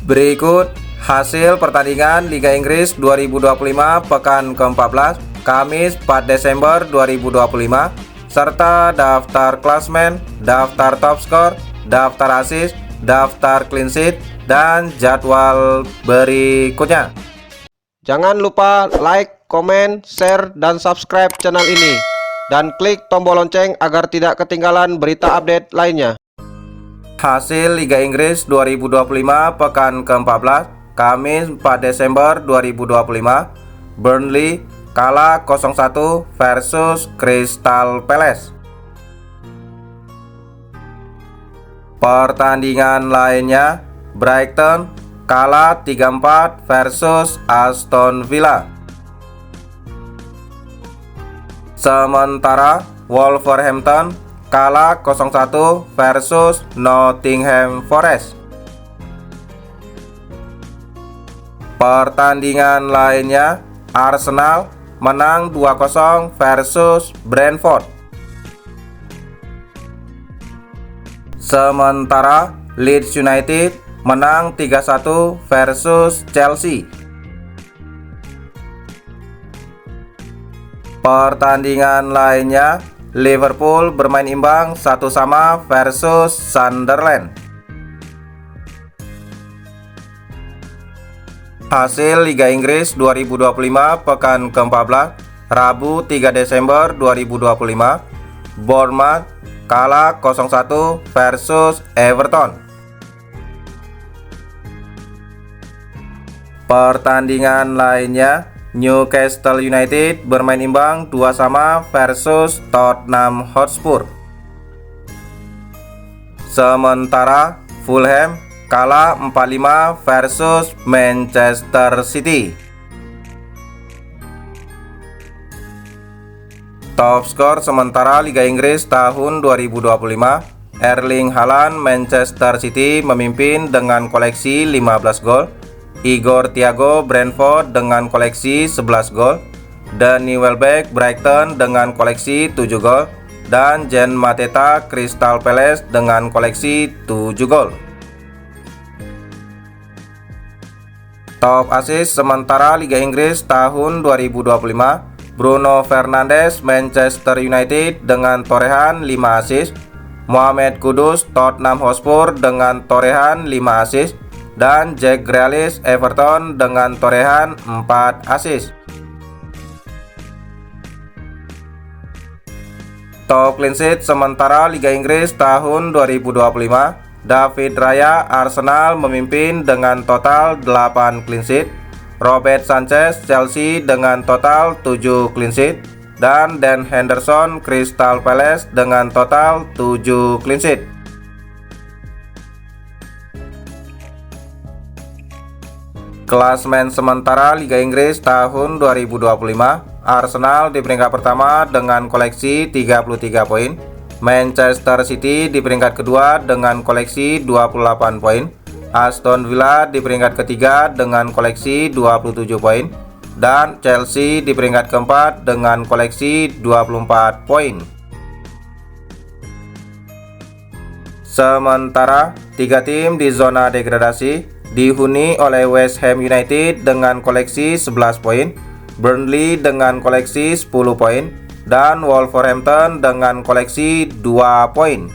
Berikut hasil pertandingan Liga Inggris 2025 pekan ke-14 Kamis 4 Desember 2025 serta daftar klasmen, daftar top skor, daftar assist, daftar clean sheet, dan jadwal berikutnya. Jangan lupa like, komen, share, dan subscribe channel ini dan klik tombol lonceng agar tidak ketinggalan berita update lainnya. Hasil Liga Inggris 2025 pekan ke-14 Kamis 4 Desember 2025. Burnley kalah 0-1 versus Crystal Palace. Pertandingan lainnya, Brighton kalah 3-4 versus Aston Villa. Sementara Wolverhampton kalah 0-1 versus Nottingham Forest. Pertandingan lainnya, Arsenal menang 2-0 versus Brentford. Sementara Leeds United menang 3-1 versus Chelsea. Pertandingan lainnya, Liverpool bermain imbang 1-1 versus Sunderland. Hasil Liga Inggris 2025 pekan ke-14 Rabu 3 Desember 2025. Bournemouth kalah 0-1 versus Everton. Pertandingan lainnya, Newcastle United bermain imbang 2-2 versus Tottenham Hotspur. Sementara Fulham kalah 4-5 versus Manchester City. Top skor sementara Liga Inggris tahun 2025, Erling Haaland Manchester City memimpin dengan koleksi 15 gol. Igor Thiago Brentford dengan koleksi 11 gol, Danny Welbeck Brighton dengan koleksi 7 gol, dan Jean Mateta Crystal Palace dengan koleksi 7 gol. Top assist sementara Liga Inggris tahun 2025, Bruno Fernandes Manchester United dengan torehan 5 assist, Mohamed Kudus Tottenham Hotspur dengan torehan 5 assist, dan Jack Grealish Everton dengan torehan 4 assist. Top clean sheet sementara Liga Inggris tahun 2025, David Raya Arsenal memimpin dengan total 8 clean sheet, Robert Sanchez Chelsea dengan total 7 clean sheet, dan Dan Henderson Crystal Palace dengan total 7 clean sheet. Klasmen sementara Liga Inggris tahun 2025, Arsenal di peringkat pertama dengan koleksi 33 poin, Manchester City di peringkat kedua dengan koleksi 28 poin, Aston Villa di peringkat ketiga dengan koleksi 27 poin, dan Chelsea di peringkat keempat dengan koleksi 24 poin. Sementara tiga tim di zona degradasi dihuni oleh West Ham United dengan koleksi 11 poin, Burnley dengan koleksi 10 poin, dan Wolverhampton dengan koleksi 2 poin.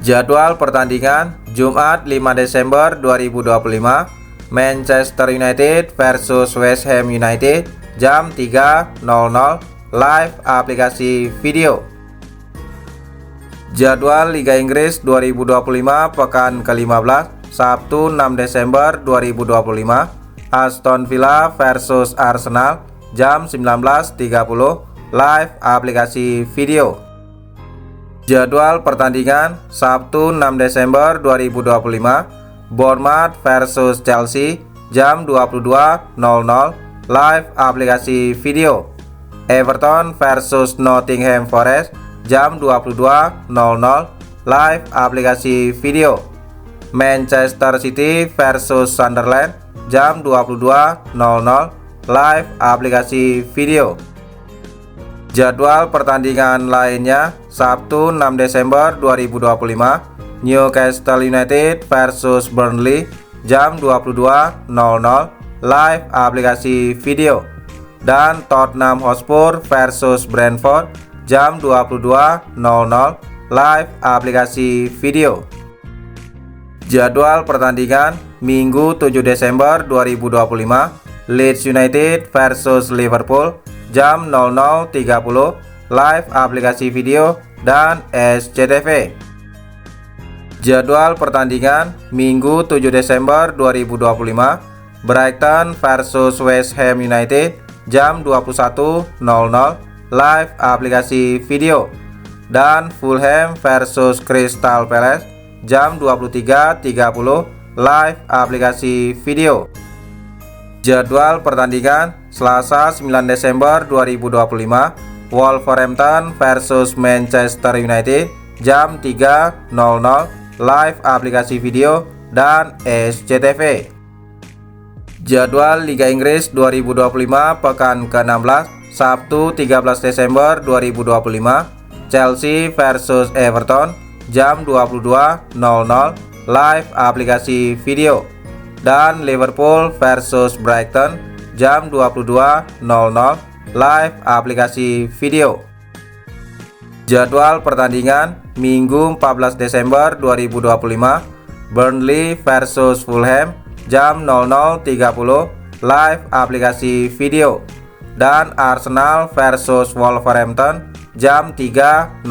Jadwal pertandingan Jumat 5 Desember 2025, Manchester United versus West Ham United jam 3.00 live aplikasi video. Jadwal Liga Inggris 2025 pekan ke-15 Sabtu 6 Desember 2025, Aston Villa versus Arsenal jam 19.30 live aplikasi video. Jadwal pertandingan Sabtu 6 Desember 2025, Bournemouth versus Chelsea jam 22.00 live aplikasi video. Everton versus Nottingham Forest jam 22.00 live aplikasi video. Manchester City versus Sunderland jam 22.00 live aplikasi video. Jadwal pertandingan lainnya Sabtu 6 Desember 2025, Newcastle United versus Burnley jam 22.00 live aplikasi video. Dan Tottenham Hotspur versus Brentford jam 22.00 live aplikasi video. Jadwal pertandingan Minggu 7 Desember 2025, Leeds United versus Liverpool jam 00.30 live aplikasi video dan SCTV. Jadwal pertandingan Minggu 7 Desember 2025, Brighton versus West Ham United jam 21.00 live aplikasi video, dan Fulham versus Crystal Palace jam 23.30 live aplikasi video. Jadwal pertandingan Selasa 9 Desember 2025, Wolverhampton versus Manchester United jam 3.00 live aplikasi video dan SCTV. Jadwal Liga Inggris 2025 pekan ke-16 Sabtu 13 Desember 2025, Chelsea versus Everton jam 22.00 live aplikasi video, dan Liverpool versus Brighton jam 22.00 live aplikasi video. Jadwal pertandingan Minggu 14 Desember 2025, Burnley versus Fulham jam 00.30 live aplikasi video, dan Arsenal versus Wolverhampton jam 3.00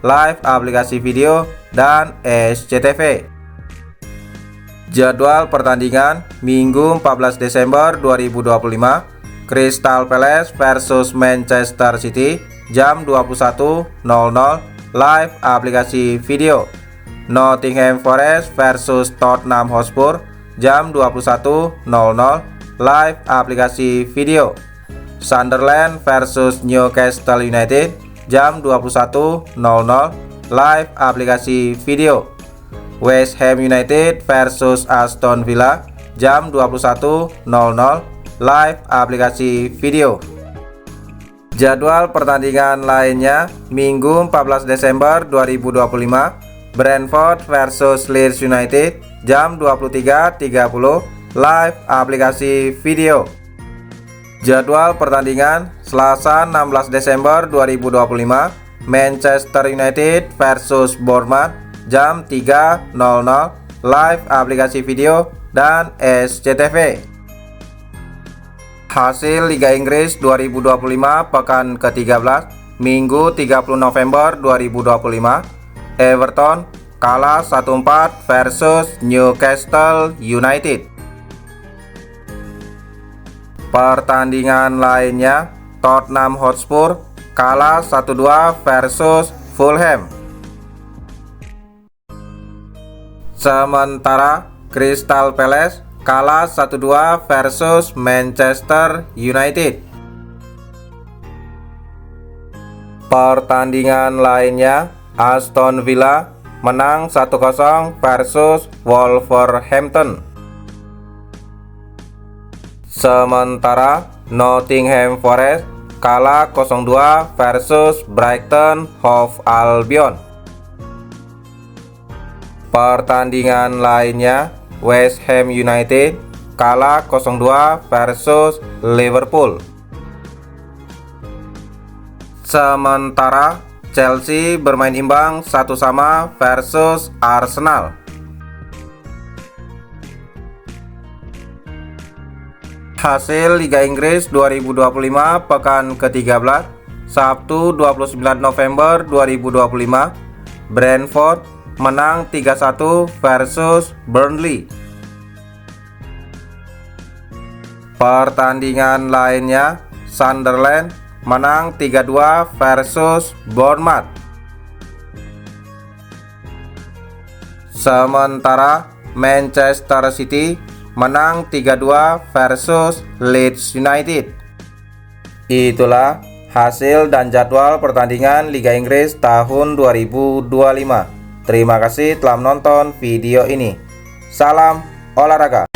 live aplikasi video dan SCTV. Jadwal pertandingan Minggu 14 Desember 2025, Crystal Palace versus Manchester City jam 21.00 live aplikasi video, Nottingham Forest versus Tottenham Hotspur jam 21.00 live aplikasi video, Sunderland versus Newcastle United jam 21.00 live aplikasi video, West Ham United versus Aston Villa jam 21.00 live aplikasi video. Jadwal pertandingan lainnya Minggu 14 Desember 2025, Brentford versus Leeds United jam 23.30 live aplikasi video. Jadwal pertandingan Selasa 16 Desember 2025, Manchester United versus Bournemouth jam 3.00 live aplikasi video dan SCTV. Hasil Liga Inggris 2025 pekan ke-13 Minggu 30 November 2025, Everton kalah 1-4 versus Newcastle United. Pertandingan lainnya, Tottenham Hotspur kalah 1-2 versus Fulham. Sementara Crystal Palace kalah 1-2 versus Manchester United. Pertandingan lainnya, Aston Villa menang 1-0 versus Wolverhampton. Sementara Nottingham Forest kalah 0-2 versus Brighton Hove Albion. Pertandingan lainnya, West Ham United kalah 0-2 versus Liverpool. Sementara Chelsea bermain imbang 1-1 versus Arsenal. Hasil Liga Inggris 2025 pekan ke-13 Sabtu 29 November 2025, Brentford menang 3-1 versus Burnley. Pertandingan lainnya, Sunderland menang 3-2 versus Bournemouth. Sementara Manchester City menang 3-2 versus Leeds United. Itulah hasil dan jadwal pertandingan Liga Inggris tahun 2025. Terima kasih telah menonton video ini. Salam olahraga.